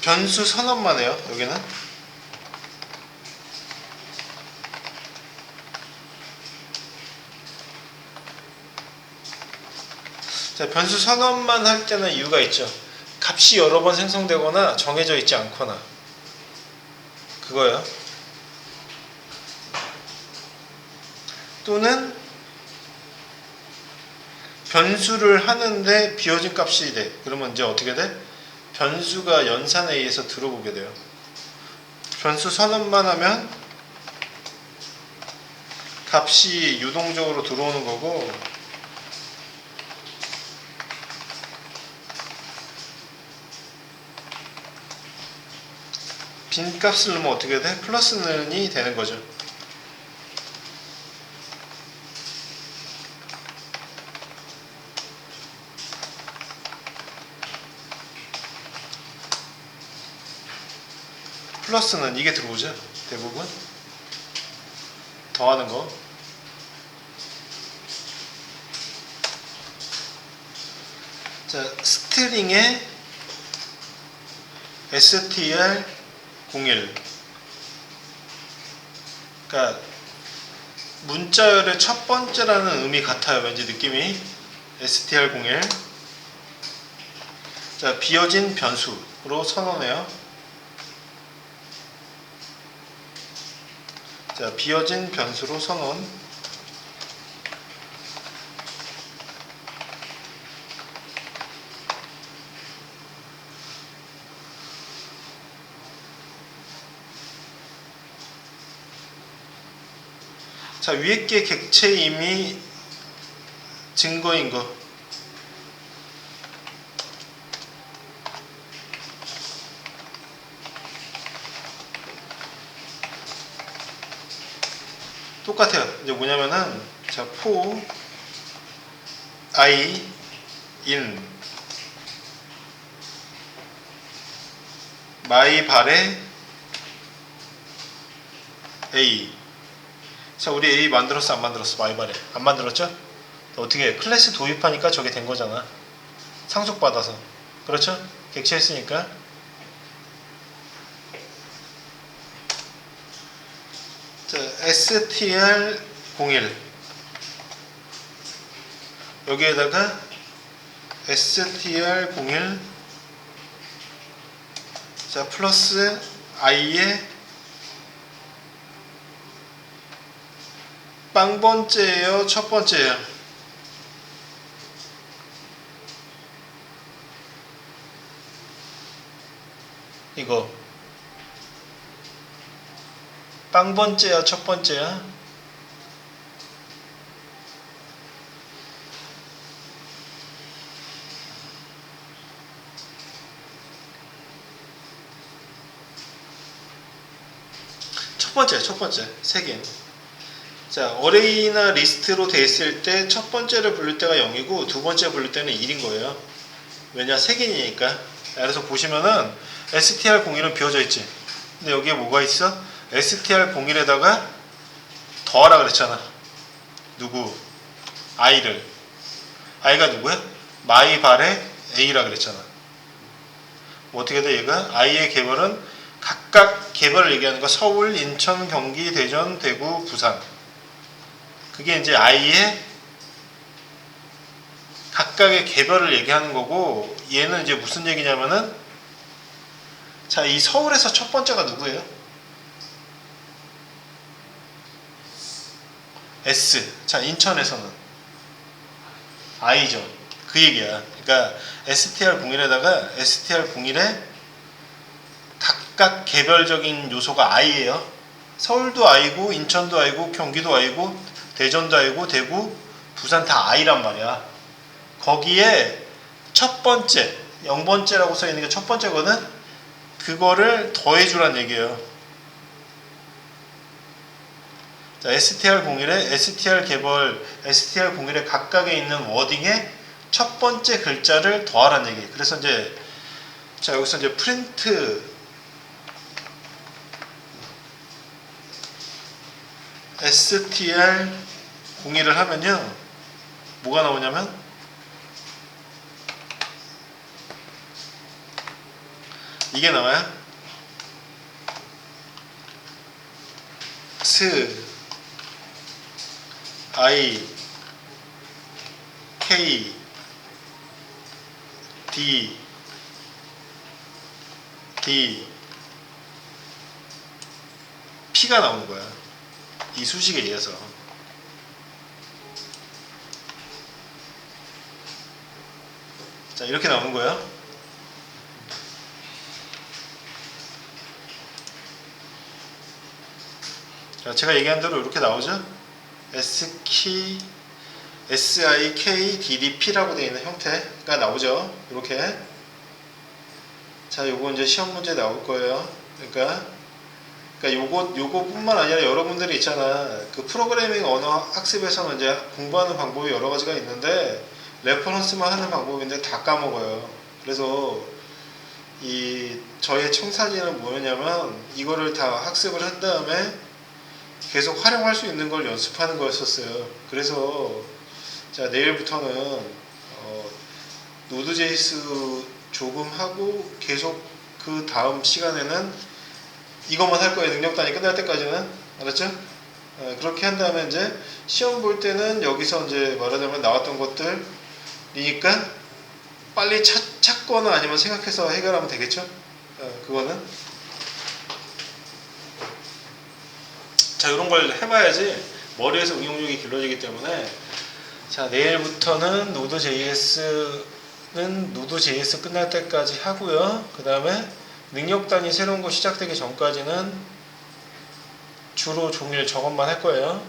변수 선언만 해요. 여기는 자, 변수 선언만 할 때는 이유가 있죠. 값이 여러 번 생성되거나 정해져 있지 않거나 그거예요. 또는 변수를 하는데 비워진 값이 돼. 그러면 이제 어떻게 돼? 변수가 연산에 의해서 들어오게 돼요. 변수 선언만 하면 값이 유동적으로 들어오는 거고, 빈 값을 넣으면 어떻게 돼? 플러스는이 되는 거죠. 플러스는 이게 들어오죠. 대부분 더하는 거. 자, 스트링에 str01, 그러니까 문자열의 첫 번째라는 의미 같아요. 왠지 느낌이. str01. 자, 비어진 변수로 선언해요. 자, 비어진 변수로 선언. 자, 위에 게 객체 이미 증거인 거. 똑같아요. 이제 뭐냐면은, 자, for I in my 발의 A. 자, 우리 A 만들었어, 안 만들었어? my 발에 안 만들었죠? 어떻게 해? 클래스 도입하니까 저게 된 거잖아. 상속받아서. 그렇죠? 객체했으니까. 자, str01 여기에다가 str01 자, 플러스 i의 빵번째예요, 첫 번째예요? 이거 빵번째야, 첫 번째야? 첫 번째. 세 개. 자, 어레이나 리스트로 돼 있을 때 첫 번째를 부를 때가 0이고 두 번째 부를 때는 1인 거예요. 왜냐? 세 개니까. 그래서 보시면은 str01은 비워져 있지. 근데 여기에 뭐가 있어? str01에다가 더하라 그랬잖아. 누구? i를. i가 누구야? my 발의 a라 그랬잖아. 뭐 어떻게 돼? 얘가 i의 개별은 각각 개별을 얘기하는 거. 서울, 인천, 경기, 대전, 대구, 부산. 그게 이제 i의 각각의 개별을 얘기하는 거고, 얘는 이제 무슨 얘기냐면은, 자, 이 서울에서 첫 번째가 누구예요? S. 자, 인천에서는 i죠. 그 얘기야. 그러니까 str01에다가 str01에 각각 개별적인 요소가 i예요. 서울도 i고, 인천도 i고, 경기도 i고, 대전도 i고, 대구, 부산 다 i란 말이야. 거기에 첫 번째, 0번째라고 써 있는 게 첫 번째거든. 그거를 더해주란 얘기예요. 자, str01에 str 개별, str01에 각각에 있는 워딩에 첫 번째 글자를 더하란 얘기예요. 그래서 이제, 자, 여기서 이제 프린트 str01을 하면요, 뭐가 나오냐면 이게 나와요. 스 I K D P가 나오는 거야. 이 수식에 의해서. 자, 이렇게 나오는 거예요. 자, 제가 얘기한 대로 이렇게 나오죠. SIKDDP라고 되어 있는 형태가 나오죠. 이렇게. 자, 요거 이제 시험 문제 나올 거예요. 그러니까 요거뿐만 아니라 여러분들이 있잖아. 그 프로그래밍 언어 학습에서는 이제 공부하는 방법이 여러 가지가 있는데 레퍼런스만 하는 방법인데 다 까먹어요. 그래서 이 저의 청사진은 뭐였냐면 이거를 다 학습을 한 다음에 계속 활용할 수 있는 걸 연습하는 거였었어요. 그래서 자, 내일부터는 노드.js 조금 하고 계속 그 다음 시간에는 이것만 할 거예요. 능력 단위 끝날 때까지는. 알았죠? 그렇게 한 다음에 이제 시험 볼 때는 여기서 이제 말하자면 나왔던 것들이니까 빨리 찾거나 아니면 생각해서 해결하면 되겠죠? 그거는. 자, 이런 걸 해봐야지 머리에서 응용력이 길러지기 때문에. 자, 내일부터는 노드.js는 노드.js 끝날 때까지 하고요. 그 다음에 능력 단위 새로운 거 시작되기 전까지는 주로 종일 저것만 할 거예요.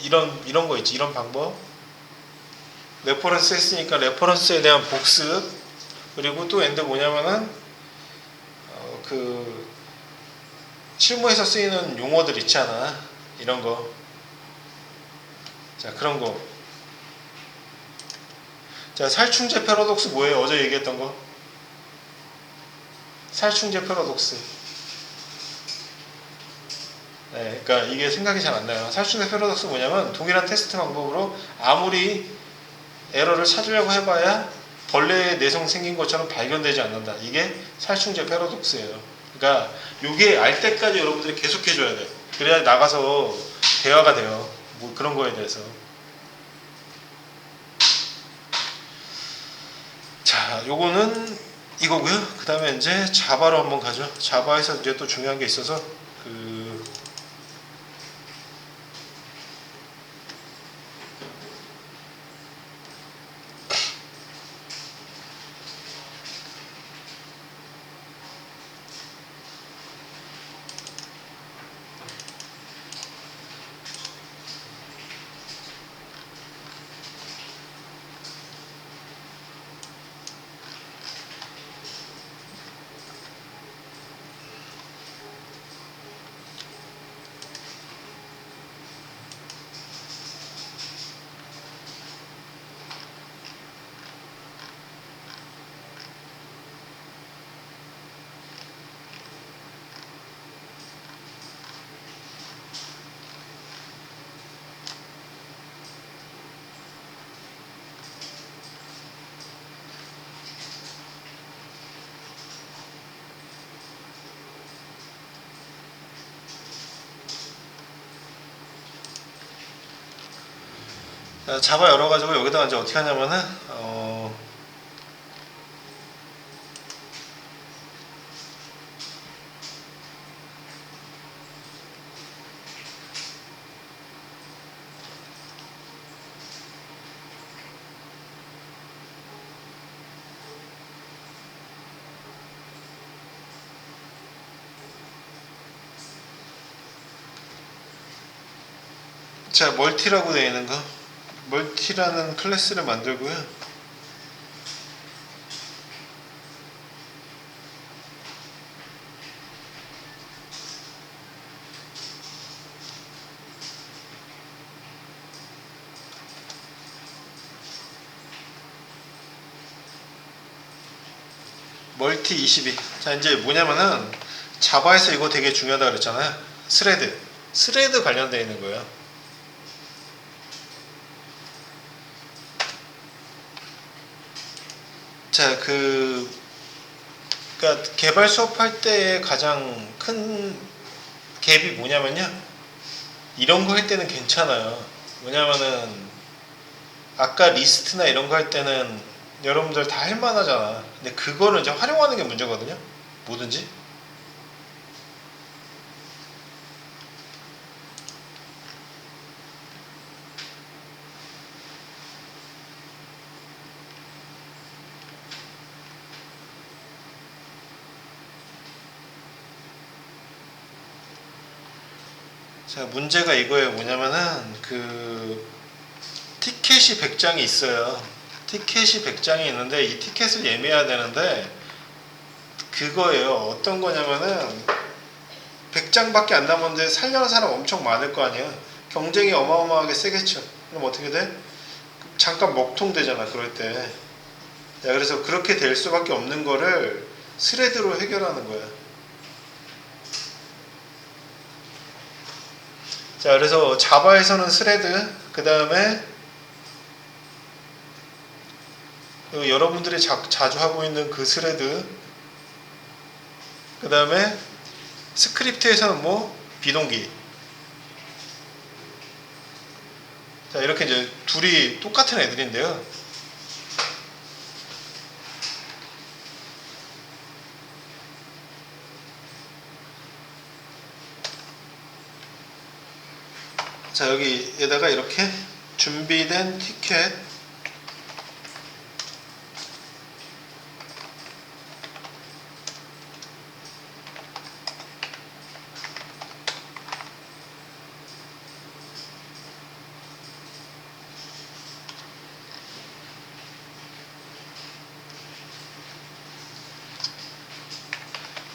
이런 거 있지. 이런 방법. 레퍼런스 했으니까 레퍼런스에 대한 복습. 그리고 또 엔드 뭐냐면은 그 실무에서 쓰이는 용어들 있잖아. 이런 거. 자, 그런 거. 자, 살충제 패러독스 뭐예요? 어제 얘기했던 거. 살충제 패러독스. 네, 그러니까 이게 생각이 잘 안 나요. 살충제 패러독스 뭐냐면 동일한 테스트 방법으로 아무리 에러를 찾으려고 해봐야 벌레의 내성 생긴 것처럼 발견되지 않는다. 이게 살충제 패러독스예요. 그러니까 이게 알 때까지 여러분들이 계속 해줘야 돼. 그래야 나가서 대화가 돼요. 뭐 그런 거에 대해서. 자, 요거는 이거고요. 그 다음에 이제 자바로 한번 가죠. 자바에서 이제 또 중요한 게 있어서 자바 열어가지고 여기다가 이제 어떻게 하냐면은 자, 멀티라고 되어 있는 거. 멀티라는 클래스를 만들고요. 멀티 22. 자, 이제 뭐냐면은 자바에서 이거 되게 중요하다 그랬잖아요. 스레드 관련되어 있는 거예요. 자, 그러니까 개발 수업할 때의 가장 큰 갭이 뭐냐면요, 이런 거 할 때는 괜찮아요. 왜냐면은 아까 리스트나 이런 거 할 때는 여러분들 다 할만하잖아. 근데 그거를 이제 활용하는 게 문제거든요, 뭐든지. 자, 문제가 이거예요. 뭐냐면은 티켓이 100장이 있어요. 티켓이 100장이 있는데 이 티켓을 예매해야 되는데 그거예요. 어떤 거냐면은 100장밖에 안 남았는데 살려는 사람 엄청 많을 거 아니에요. 경쟁이 어마어마하게 세겠죠. 그럼 어떻게 돼? 잠깐 먹통되잖아, 그럴 때. 야, 그래서 그렇게 될 수밖에 없는 거를 스레드로 해결하는 거야. 자, 그래서 자바에서는 스레드, 그 다음에 여러분들이 자주 하고 있는 그 스레드, 그 다음에 스크립트에서는 뭐 비동기. 자, 이렇게 이제 둘이 똑같은 애들인데요. 자, 여기에다가 이렇게 준비된 티켓,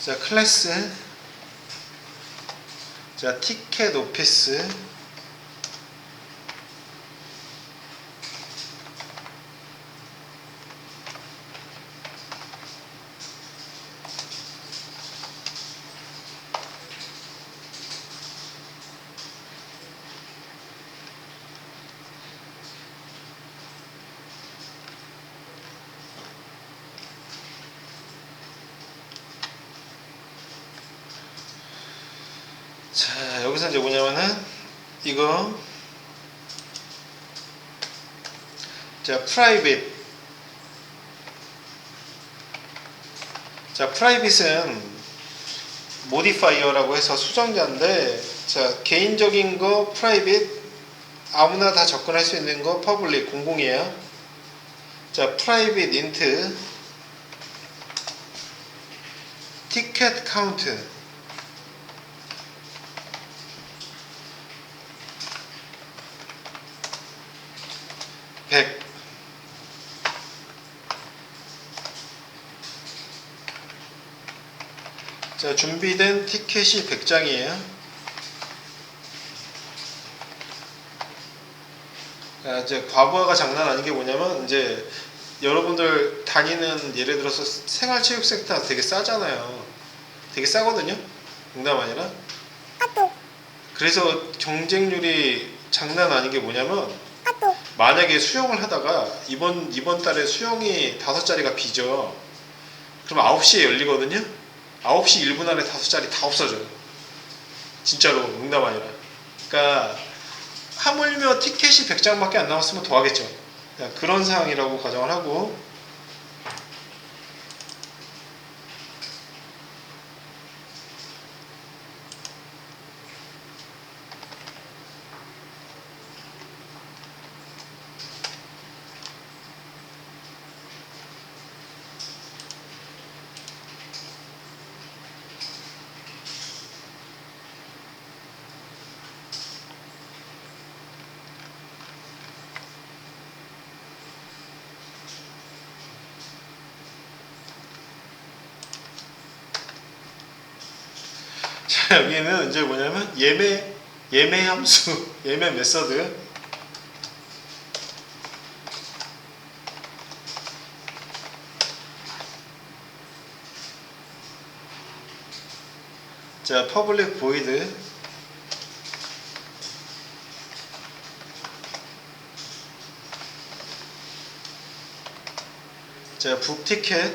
자, 클래스, 자, 티켓 오피스, 자, 여기서 이제 뭐냐면은 이거, 자, 프라이빗. 자, 프라이빗은 모디파이어라고 해서 수정자인데, 자, 개인적인 거 프라이빗, 아무나 다 접근할 수 있는 거 퍼블릭 공공이에요. 자, 프라이빗 인트 티켓 카운트, 100. 자, 준비된 티켓이 100장이에요. 이제 과부하가 장난 아닌 게 뭐냐면, 이제 여러분들 다니는, 예를 들어서 생활체육센터 되게 싸잖아요. 되게 싸거든요. 농담 아니라. 그래서 경쟁률이 장난 아닌 게 뭐냐면, 만약에 수영을 하다가 이번 달에 수영이 5자리가 비죠. 그럼 9시에 열리거든요. 9시 1분 안에 5자리 다 없어져요. 진짜로, 농담 아니라. 그러니까 하물며 티켓이 100장밖에 안 남았으면 더 하겠죠. 그런 상황이라고 가정을 하고, 자, 여기는 이제 뭐냐면 예매 함수, 예매 메서드. 자, 퍼블릭 보이드. 자, 북 티켓.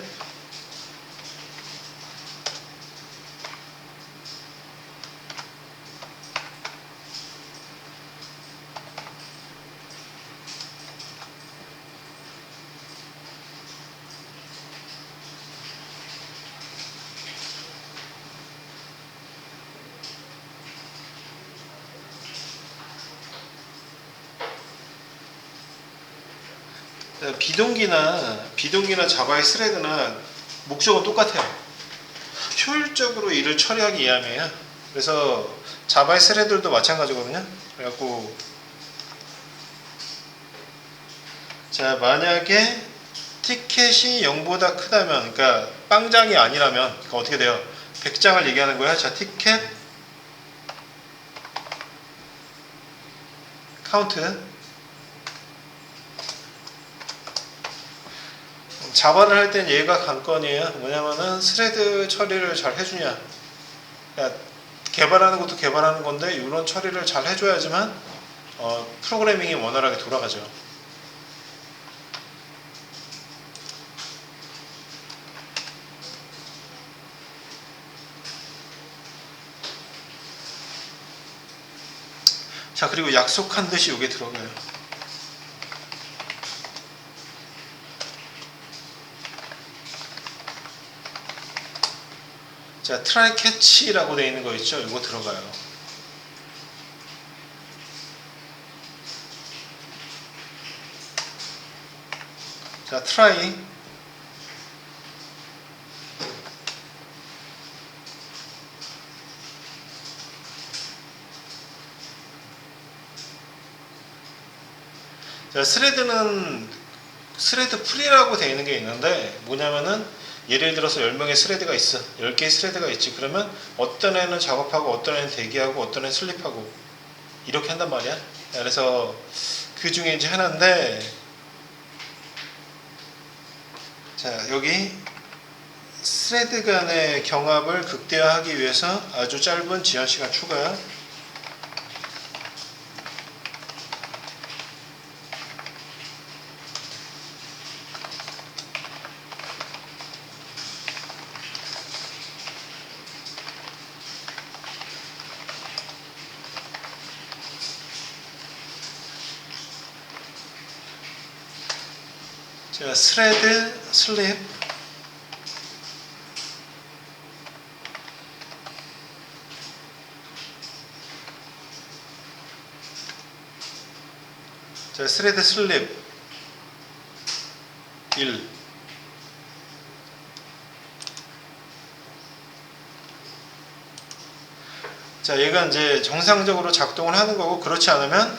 비동기나 자바의 스레드나 목적은 똑같아요. 효율적으로 일을 처리하기 위함이에요. 그래서 자바의 스레드들도 마찬가지거든요. 그래갖고 자, 만약에 티켓이 0보다 크다면, 그러니까 빵장이 아니라면, 그러니까 어떻게 돼요? 100장을 얘기하는 거야. 자, 티켓 카운트. 자바를 할 땐 얘가 관건이에요. 뭐냐면은 스레드 처리를 잘 해주냐. 그러니까 개발하는 것도 개발하는 건데 이런 처리를 잘 해줘야지만 프로그래밍이 원활하게 돌아가죠. 자, 그리고 약속한 듯이 이게 들어가요. 자, 트라이 캐치라고 되어 있는 거 있죠? 이거 들어가요. 자, 트라이. 자, 스레드 프리라고 되어 있는 게 있는데 뭐냐면은 예를 들어서 10명의 스레드가 있어. 10개의 스레드가 있지. 그러면 어떤 애는 작업하고 어떤 애는 대기하고 어떤 애는 슬립하고 이렇게 한단 말이야. 그래서 그 중에 이제 하나인데 자, 여기 스레드 간의 경합을 극대화하기 위해서 아주 짧은 지연 시간 추가. 자, 스레드 슬립. 자, 스레드 슬립 1. 자, 얘가 이제 정상적으로 작동을 하는 거고, 그렇지 않으면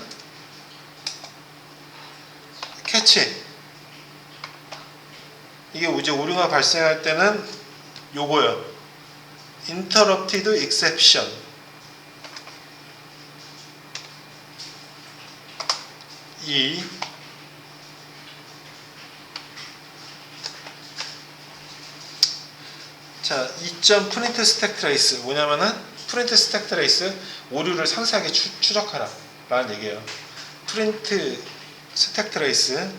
캐치. 이게 이제 오류가 발생할 때는 요거요. Interrupted Exception. 이 자, 2점 프린트 스택 트레이스. 뭐냐면은 프린트 스택 트레이스 오류를 상세하게 추적하라 라는 얘기예요. 프린트 스택 트레이스.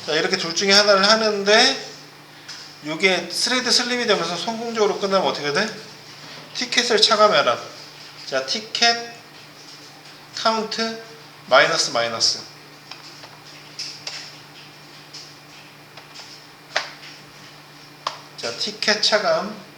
자, 이렇게 둘 중에 하나를 하는데 이게 스레드 슬립이 되면서 성공적으로 끝나면 어떻게 돼? 티켓을 차감해라. 자, 티켓 카운트 마이너스. 자, 티켓 차감.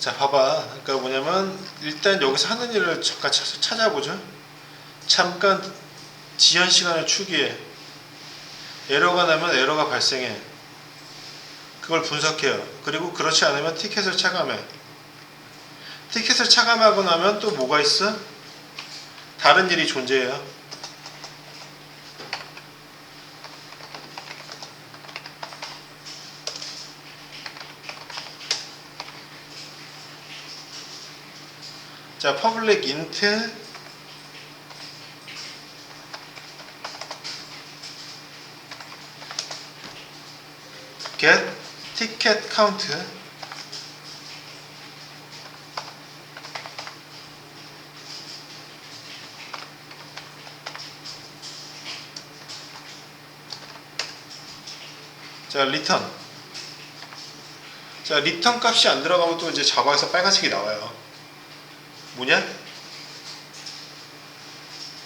자, 봐봐. 그러니까 뭐냐면 일단 여기서 하는 일을 잠깐 찾아보죠. 잠깐 지연 시간을 추기해. 에러가 나면 에러가 발생해. 그걸 분석해요. 그리고 그렇지 않으면 티켓을 차감해. 티켓을 차감하고 나면 또 뭐가 있어? 다른 일이 존재해요. 자, public int get ticket count. 자, 리턴. 자, 리턴 값이 안 들어가면 또 이제 자바에서 빨간색이 나와요. 뭐냐?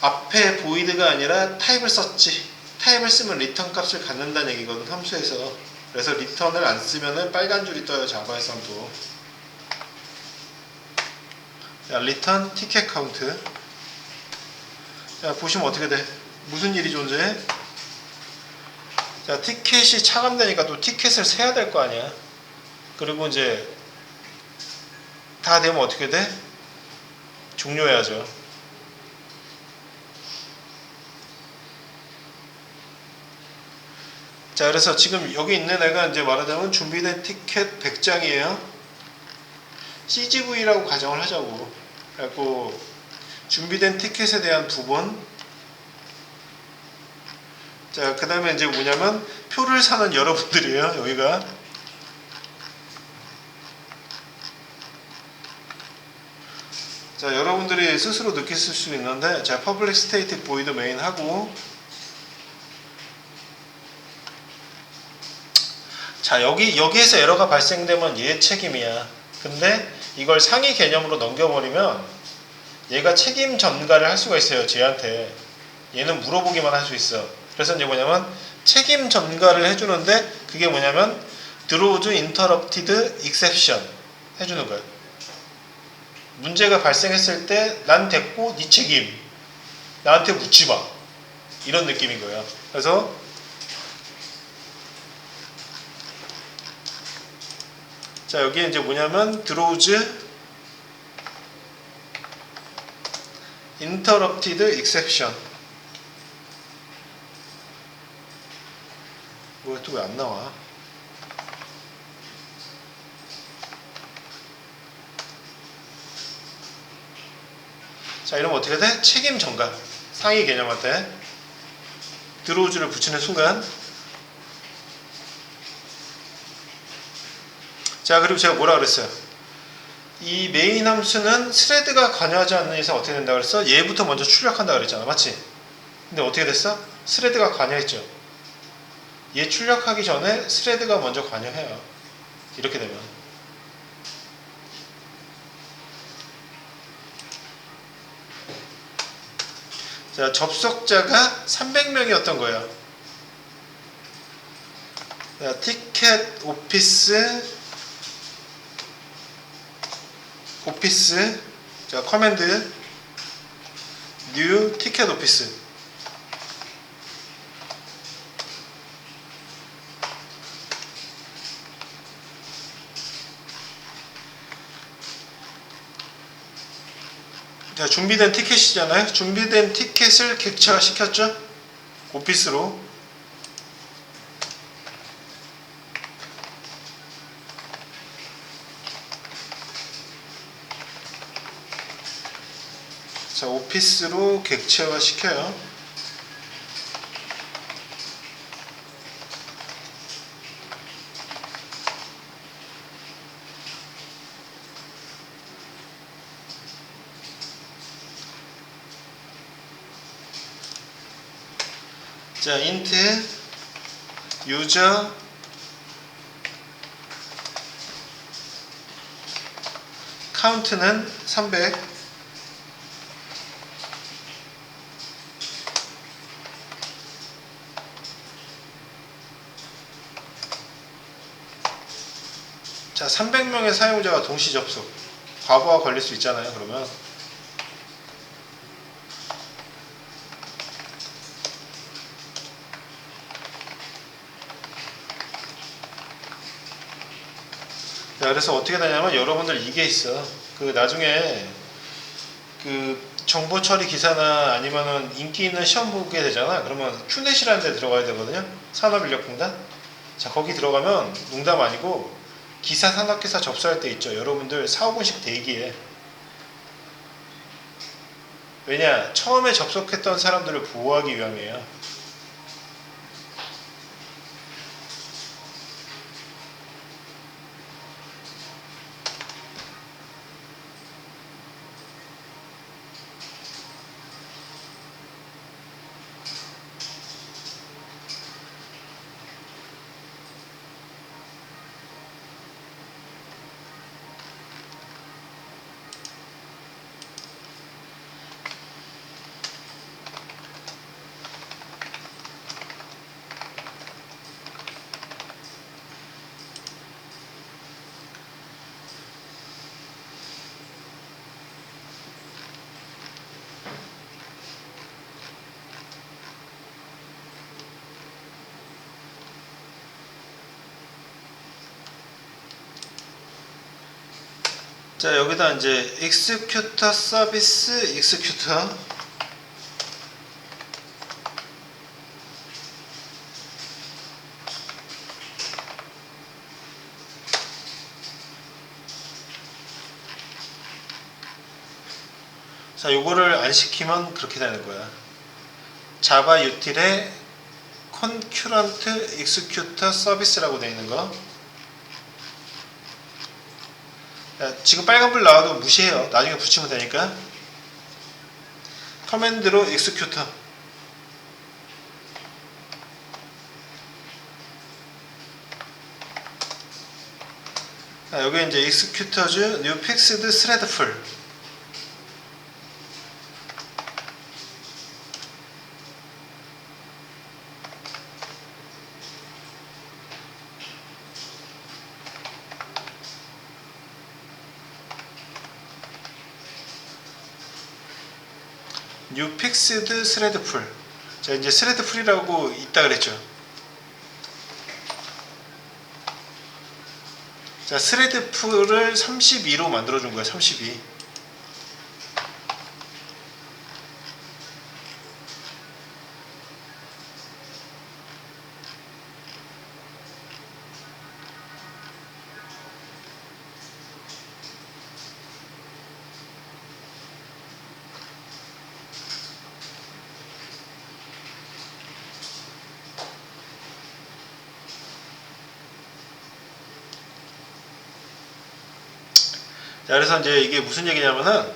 앞에 보이드가 아니라 타입을 썼지. 타입을 쓰면 리턴 값을 갖는다는 얘기거든, 함수에서. 그래서 리턴을 안 쓰면은 빨간 줄이 떠요, 자바에서도. 자, 리턴 티켓 카운트. 자, 보시면 어떻게 돼? 무슨 일이 존재해? 자, 티켓이 차감되니까 또 티켓을 세야 될 거 아니야. 그리고 이제 다 되면 어떻게 돼? 종료해야죠. 자, 그래서 지금 여기 있는 애가 이제 말하자면 준비된 티켓 100장이에요. CGV라고 가정을 하자고. 그래갖고 준비된 티켓에 대한 부분. 자, 그 다음에 이제 뭐냐면 표를 사는 여러분들이에요. 여기가. 자, 여러분들이 스스로 느끼실 수 있는데, 자, public static void main 하고, 자, 여기에서 에러가 발생되면 얘 책임이야. 근데 이걸 상위 개념으로 넘겨버리면 얘가 책임 전가를 할 수가 있어요. 쟤한테. 얘는 물어보기만 할 수 있어. 그래서 이제 뭐냐면 책임 전가를 해주는데 그게 뭐냐면 throws interrupted exception 해주는 거예요. 문제가 발생했을 때 난 됐고 네 책임. 나한테 묻지 마. 이런 느낌인 거예요. 그래서 자, 여기에 이제 뭐냐면 throws interrupted exception. 뭐야, 또 왜 안 나와? 자, 이러면 어떻게 돼? 책임 전가. 상위 개념한테 throws를 붙이는 순간. 자, 그리고 제가 뭐라 그랬어요? 이 메인 함수는 스레드가 관여하지 않는 이상 어떻게 된다 그랬어? 얘부터 먼저 출력한다 그랬잖아. 맞지? 근데 어떻게 됐어? 스레드가 관여했죠. 얘 출력하기 전에 스레드가 먼저 관여해요. 이렇게 되면. 자, 접속자가 300명이었던 거예요. 자, 티켓 오피스, 자, 커맨드 new 티켓 오피스. 자, 준비된 티켓이잖아요. 준비된 티켓을 객체화 시켰죠. 오피스로. 자, 오피스로 객체화 시켜요. 자, int user count는 300. 자, 300명의 사용자가 동시 접속. 과부하 걸릴 수 있잖아요, 그러면. 자, 그래서 어떻게 되냐면 여러분들 이게 있어. 그 나중에 그 정보 처리 기사나 아니면은 인기 있는 시험 보게 되잖아. 그러면 큐넷이라는 데 들어가야 되거든요. 산업인력공단. 자, 거기 들어가면 농담 아니고 기사 산업기사 접수할 때 있죠. 여러분들 4, 5분씩 대기해. 왜냐? 처음에 접속했던 사람들을 보호하기 위함이에요. 자, 여기다 이제 executor 서비스 executor. 자, 요거를 안 시키면 그렇게 되는 거야. 자바 유틸에 concurrent executor service라고 되어 있는 거. 자, 지금 빨간불 나와도 무시해요. 나중에 붙이면 되니까. 커맨드로 executor. 자, 여기 이제 executors new fixed threadful. new fixed threadful. 자, 이제 threadful이라고 있다 그랬죠. 자, threadful을 32로 만들어준 거야. 32. 자, 그래서 이제 이게 무슨 얘기냐면은,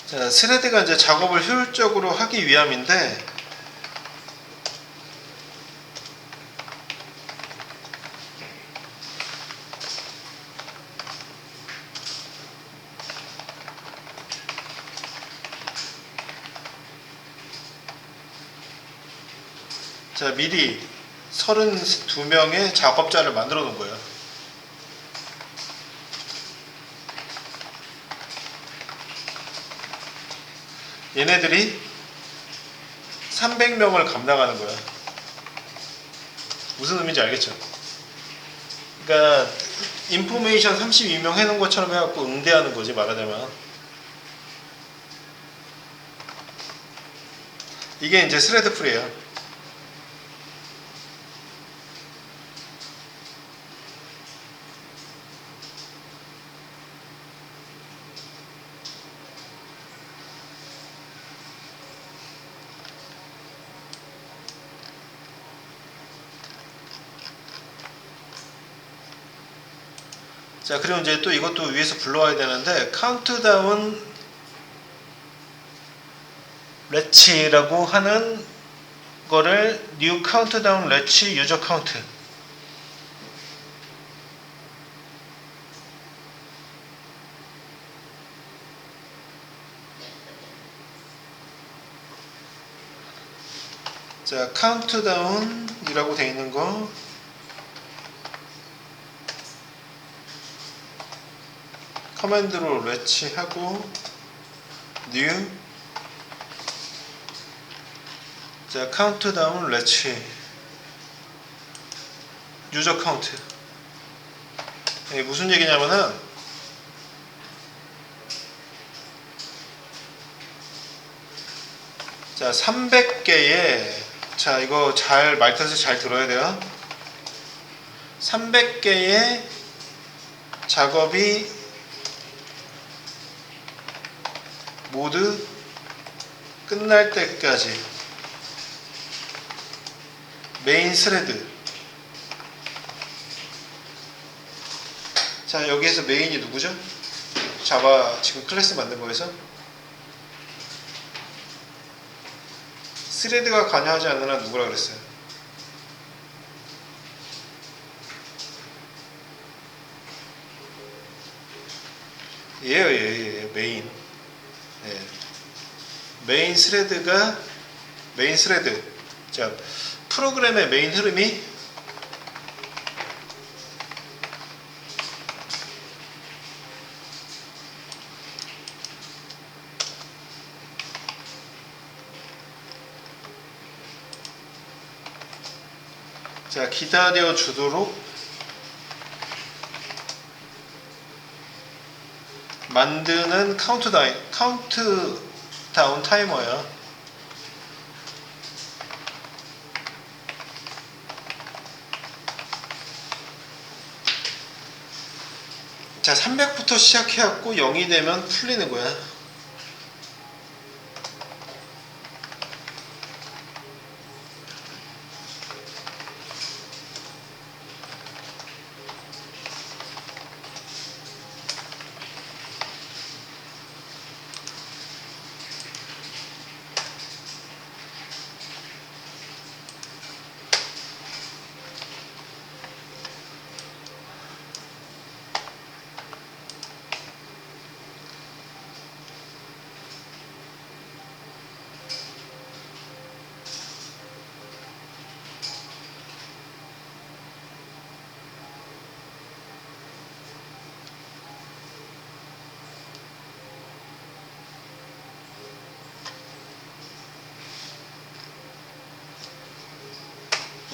자, 스레드가 이제 작업을 효율적으로 하기 위함인데, 자, 미리 32명의 작업자를 만들어 놓은 거예요. 얘네들이 300명을 감당하는 거야. 무슨 의미인지 알겠죠? 그러니까 인포메이션 32명 해놓은 것처럼 해갖고 응대하는 거지, 말하자면. 이게 이제 스레드풀이에요. 자, 그리고 이제 또 이것도 위에서 불러와야 되는데, 카운트다운 렛치라고 하는 거를 new countdown 렛치 유저 카운트. 자, 카운트다운이라고 되어 있는 거. 커맨드로 렛치 하고 new. 자, 카운트다운 렛치 유저 카운트. 이게 무슨 얘기냐면은, 자, 300개의, 자, 이거 잘 말뜻을 잘 들어야 돼요. 300개의 작업이 모두 끝날 때까지 메인 스레드. 자, 여기에서 메인이 누구죠? 자바 지금 클래스 만든 거에서 스레드가 관여하지 않는 한 누구라 그랬어요? 얘예요, 메인. 네. 메인 스레드가, 메인 스레드. 자, 프로그램의 메인 흐름이 자, 기다려 주도록 만드는 카운트다운 타이머예요. 자, 300부터 시작해갖고 0이 되면 풀리는 거야.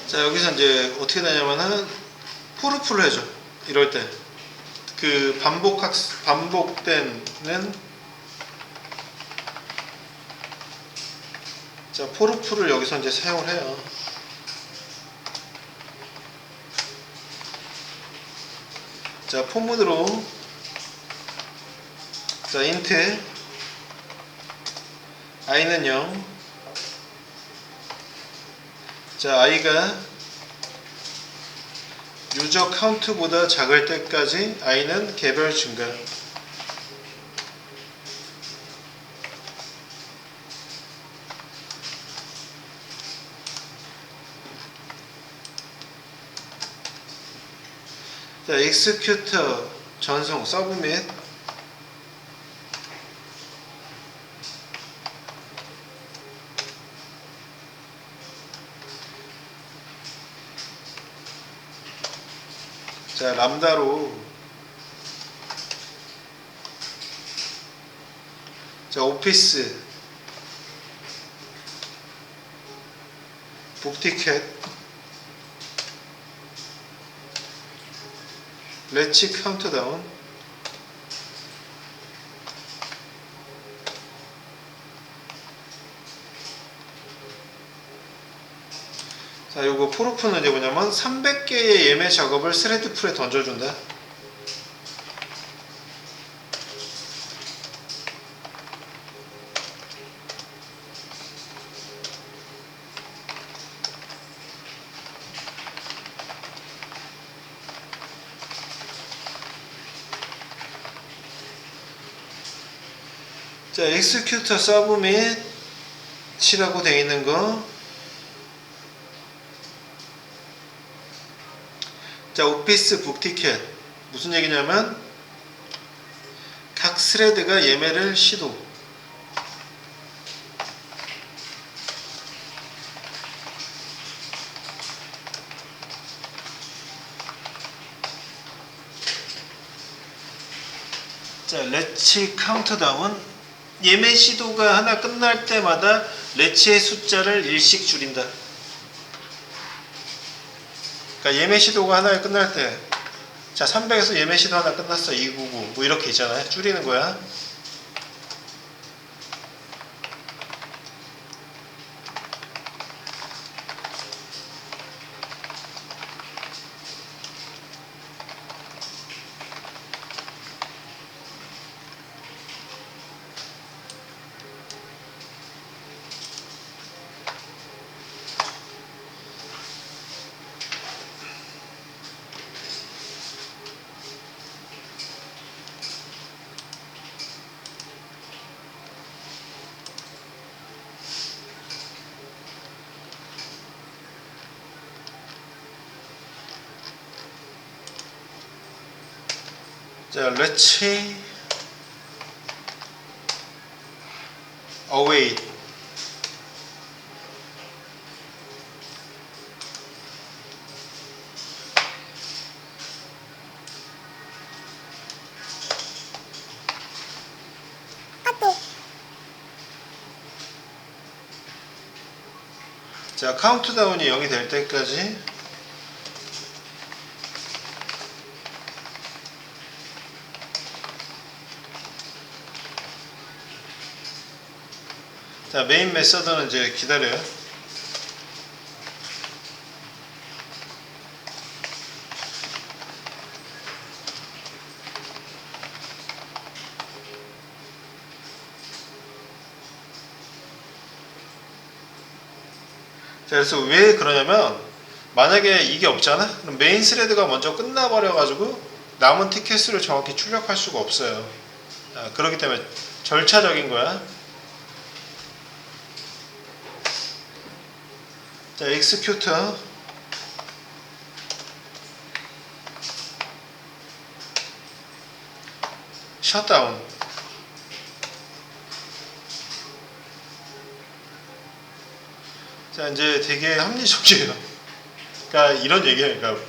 자, 여기서 이제 어떻게 되냐면은 포르프를 해줘. 이럴 때 그 반복되는 자, 포르프를 여기서 이제 사용을 해요. 자, 포문으로 자, 인트 i는 0. 자, i가 유저 카운트보다 작을 때까지 i는 개별 증가. 자, executor 전송 서브밋. 자, 람다로 자, 오피스 북티켓 렛츠 카운트다운. 자, 요거 포르프는 이제 뭐냐면 300개의 예매 작업을 스레드 풀에 던져준다. 자, executor submit이라고 되어 있는 거. 자, 오피스 북티켓 무슨 얘기냐면 각 스레드가 예매를 시도. 자, 렛츠 카운트다운 예매 시도가 하나 끝날 때마다 렛츠의 숫자를 1씩 줄인다. 그러니까 예매 시도가 하나 끝날 때, 자, 300에서 예매 시도 하나 끝났어. 299 뭐 이렇게 있잖아요. 줄이는 거야. 자, let's await. 자, 카운트다운이 0이 될 때까지 자, 메인 메서드는 이제 기다려요. 자, 그래서 왜 그러냐면 만약에 이게 없잖아? 그럼 메인 스레드가 먼저 끝나버려 가지고 남은 티켓 수를 정확히 출력할 수가 없어요. 그렇기 때문에 절차적인 거야. 자, execute shutdown. 자, 이제 되게 합리적이에요. 그러니까 이런 얘기예요. 그러니까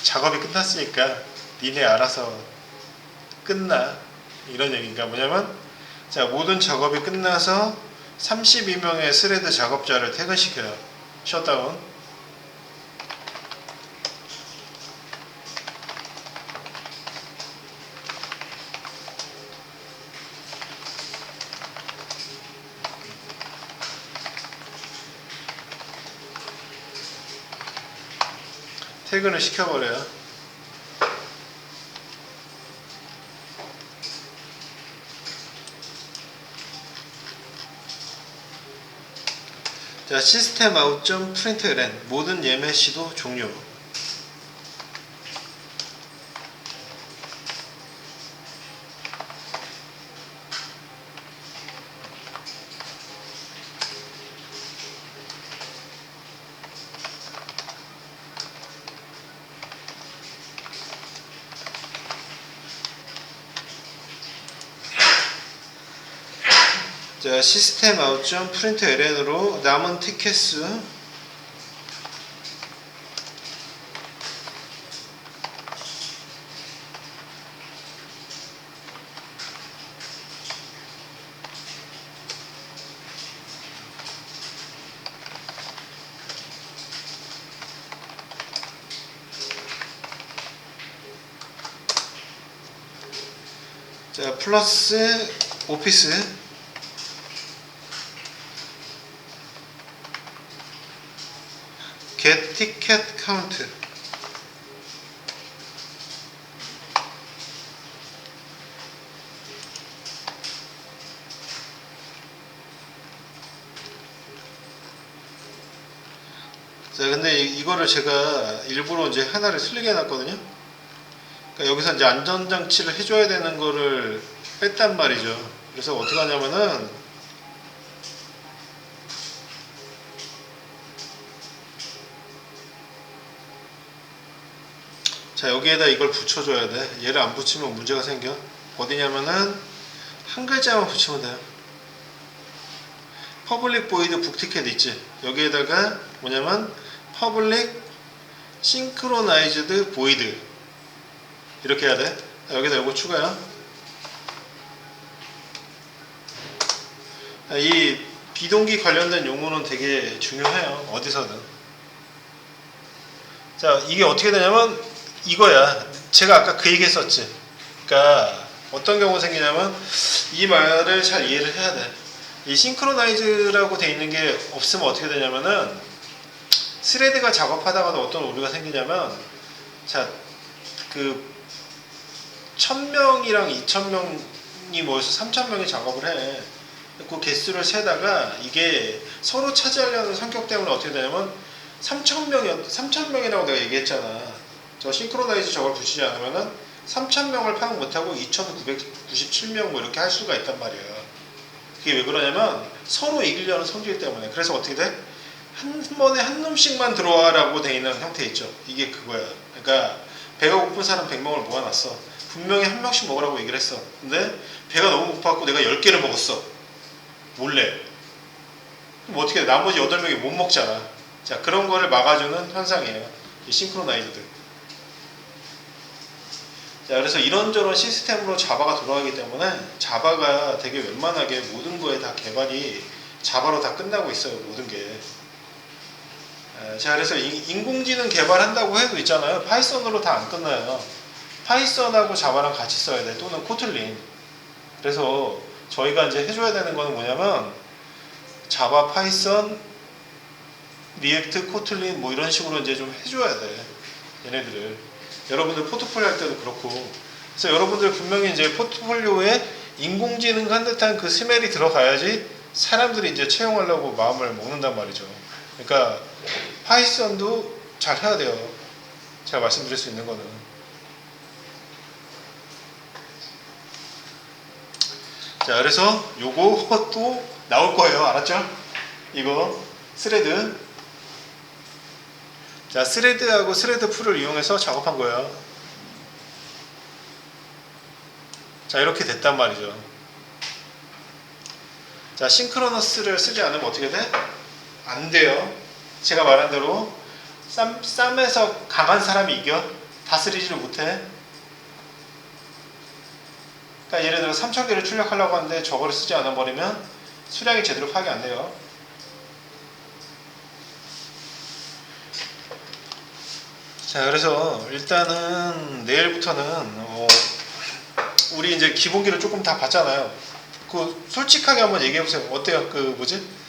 작업이 끝났으니까 니네 알아서 끝나, 이런 얘기인가. 뭐냐면, 자, 모든 작업이 끝나서 32명의 스레드 작업자를 퇴근시켜요. 셧다운. 퇴근을 시켜버려요. 자, 시스템 아웃.println 모든 예매 시도 종료. 자, 시스템 아웃.println으로 남은 티켓 수 자, 플러스 오피스 get ticket count. 자, 근데 이거를 제가 일부러 이제 하나를 틀리게 해놨거든요. 그러니까 여기서 이제 안전장치를 해줘야 되는 거를 뺐단 말이죠. 그래서 어떻게 하냐면은, 자, 여기에다 이걸 붙여줘야 돼. 얘를 안 붙이면 문제가 생겨. 어디냐면은 한 글자만 붙이면 돼요. 퍼블릭 보이드 북티켓 있지. 여기에다가 뭐냐면 퍼블릭 싱크로나이즈드 보이드 이렇게 해야 돼. 자, 여기다 이거 추가요. 이 비동기 관련된 용어는 되게 중요해요. 어디서든. 자, 이게 어떻게 되냐면 이거야. 제가 아까 그 얘기 했었지. 그러니까 어떤 경우가 생기냐면 이 말을 잘 이해를 해야 돼. 이 싱크로나이즈라고 돼 있는 게 없으면 어떻게 되냐면은 스레드가 작업하다가도 어떤 오류가 생기냐면, 자, 그 1000명이랑 2000명이 모여서 3000명이 작업을 해. 그 개수를 세다가 이게 서로 차지하려는 성격 때문에 어떻게 되냐면 3000명이라고 내가 얘기했잖아. 저 싱크로나이즈 저걸 붙이지 않으면은 3000명을 파악 못하고 2997명 뭐 이렇게 할 수가 있단 말이에요. 그게 왜 그러냐면 서로 이기려는 성질 때문에. 그래서 어떻게 돼? 한 번에 한 놈씩만 들어와라고 돼 있는 형태 있죠. 이게 그거야. 그러니까 배가 고픈 사람 100명을 모아놨어. 분명히 한 명씩 먹으라고 얘기를 했어. 근데 배가 너무 고파갖고 내가 10개를 먹었어. 몰래. 그럼 어떻게 돼? 나머지 8명이 못 먹잖아. 자, 그런 거를 막아주는 현상이에요. 이 싱크로나이즈드. 자, 그래서 이런저런 시스템으로 자바가 돌아가기 때문에 자바가 되게 웬만하게 모든 거에 다 개발이 자바로 다 끝나고 있어요. 모든 게. 자, 그래서 인공지능 개발한다고 해도 있잖아요. 파이썬으로 다 안 끝나요. 파이썬하고 자바랑 같이 써야 돼. 또는 코틀린. 그래서 저희가 이제 해줘야 되는 거는 뭐냐면 자바, 파이썬, 리액트, 코틀린 뭐 이런 식으로 이제 좀 해줘야 돼. 얘네들을. 여러분들 포트폴리오 할 때도 그렇고. 그래서 여러분들 분명히 이제 포트폴리오에 인공지능 한 듯한 그 스멜이 들어가야지 사람들이 이제 채용하려고 마음을 먹는단 말이죠. 그러니까 파이썬도 잘 해야 돼요. 제가 말씀드릴 수 있는 거는. 자, 그래서 요거 또 나올 거예요. 알았죠? 이거 스레드. 자, 스레드하고 스레드 풀을 이용해서 작업한 거예요. 자, 이렇게 됐단 말이죠. 자, 싱크로너스를 쓰지 않으면 어떻게 돼? 안 돼요. 제가 말한 대로 쌈에서 강한 사람이 이겨. 다스리지를 못해. 그러니까 예를 들어 3000개를 출력하려고 하는데 저거를 쓰지 않아 버리면 수량이 제대로 파악이 안 돼요. 자, 그래서 일단은 내일부터는 우리 이제 기본기를 조금 다 봤잖아요. 그 솔직하게 한번 얘기해 보세요. 어때요? 그 뭐지?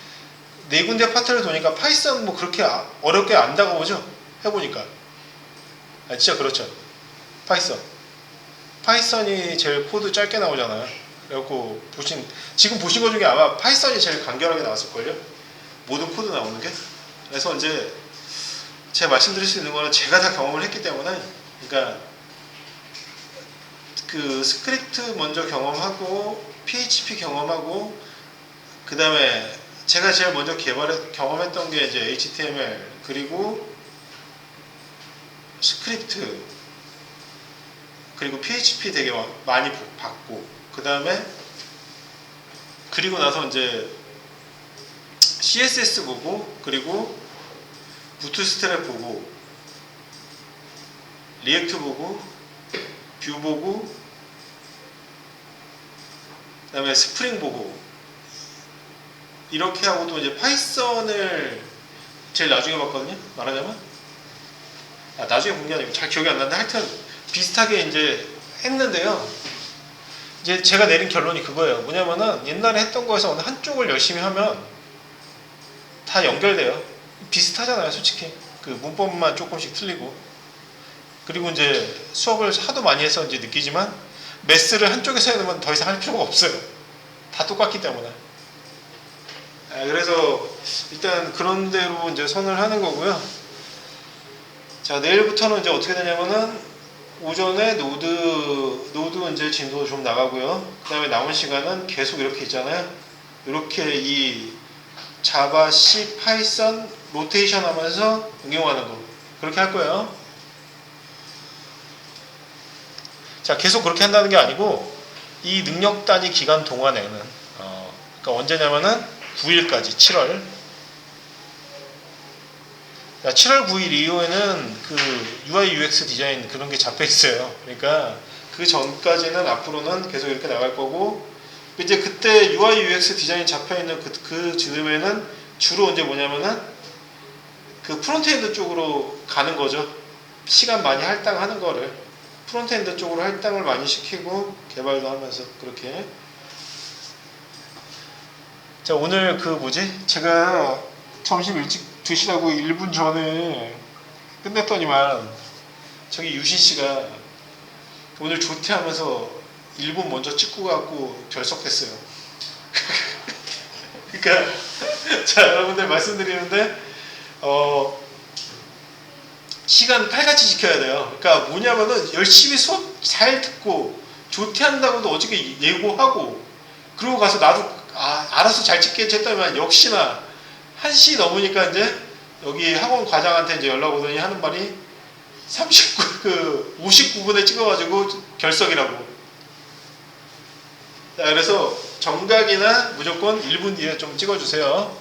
네 군데 파트를 도니까 파이썬 뭐 그렇게 어렵게 안다고 보죠? 해보니까. 아, 진짜 그렇죠. 파이썬이 제일 코드 짧게 나오잖아요. 그래갖고 지금 보신 것 중에 아마 파이썬이 제일 간결하게 나왔을걸요? 모든 코드 나오는 게. 그래서 이제 제가 말씀드릴 수 있는 거는 제가 다 경험을 했기 때문에, 그러니까 그 스크립트 먼저 경험하고 PHP 경험하고 그 다음에 제가 제일 먼저 경험했던 게 이제 HTML 그리고 스크립트 그리고 PHP 되게 많이 봤고 그 다음에 그리고 나서 이제 CSS 보고 그리고 부트스트랩 보고 리액트 보고 뷰 보고 그 다음에 스프링 보고 이렇게 하고 또 이제 파이썬을 제일 나중에 봤거든요. 말하자면 나중에 본 게 아니고 잘 기억이 안 나는데 하여튼 비슷하게 이제 했는데요. 이제 제가 내린 결론이 그거예요. 뭐냐면은 옛날에 했던 거에서 어느 한쪽을 열심히 하면 다 연결돼요. 비슷하잖아요, 솔직히. 그 문법만 조금씩 틀리고. 그리고 이제 수업을 하도 많이 해서 이제 느끼지만 매스를 한쪽에서 해놓으면 더 이상 할 필요가 없어요. 다 똑같기 때문에. 그래서 일단 그런 대로 이제 선을 하는 거고요. 자, 내일부터는 이제 어떻게 되냐면은 오전에 노드 이제 진도 좀 나가고요. 그 다음에 남은 시간은 계속 이렇게 있잖아요. 이렇게 이 자바, C, 파이썬 로테이션 하면서 응용하는 거. 그렇게 할 거예요. 자, 계속 그렇게 한다는 게 아니고 이 능력 단위 기간 동안에는 그러니까 언제냐면은 9일까지 7월. 자, 7월 9일 이후에는 그 UI UX 디자인 그런 게 잡혀 있어요. 그러니까 그 전까지는 앞으로는 계속 이렇게 나갈 거고 이제 그때 UI UX 디자인 잡혀 있는 그 즈음에는 주로 이제 뭐냐면은 그 프론트엔드 쪽으로 가는 거죠. 시간 많이 할당하는 거를 프론트엔드 쪽으로 할당을 많이 시키고 개발도 하면서 그렇게. 자, 오늘 그 뭐지? 제가 점심 일찍 드시라고 1분 전에 끝냈더니만 저기 유신 씨가 오늘 조퇴하면서 1분 먼저 찍고 갖고 결석됐어요. 그러니까 자, 여러분들 말씀드리는데 시간 칼같이 지켜야 돼요. 그러니까 뭐냐면은 열심히 수업 잘 듣고 조퇴한다고도 어저께 예고하고 그러고 가서 나도 알아서 잘 찍겠지 했더니만 역시나 1시 넘으니까 이제 여기 학원 과장한테 이제 연락 오더니 하는 말이 59분에 찍어가지고 결석이라고. 자, 그래서 정각이나 무조건 1분 뒤에 좀 찍어주세요.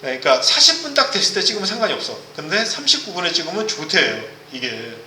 그러니까 40분 딱 됐을 때 찍으면 상관이 없어. 근데 39분에 찍으면 조퇴예요, 이게.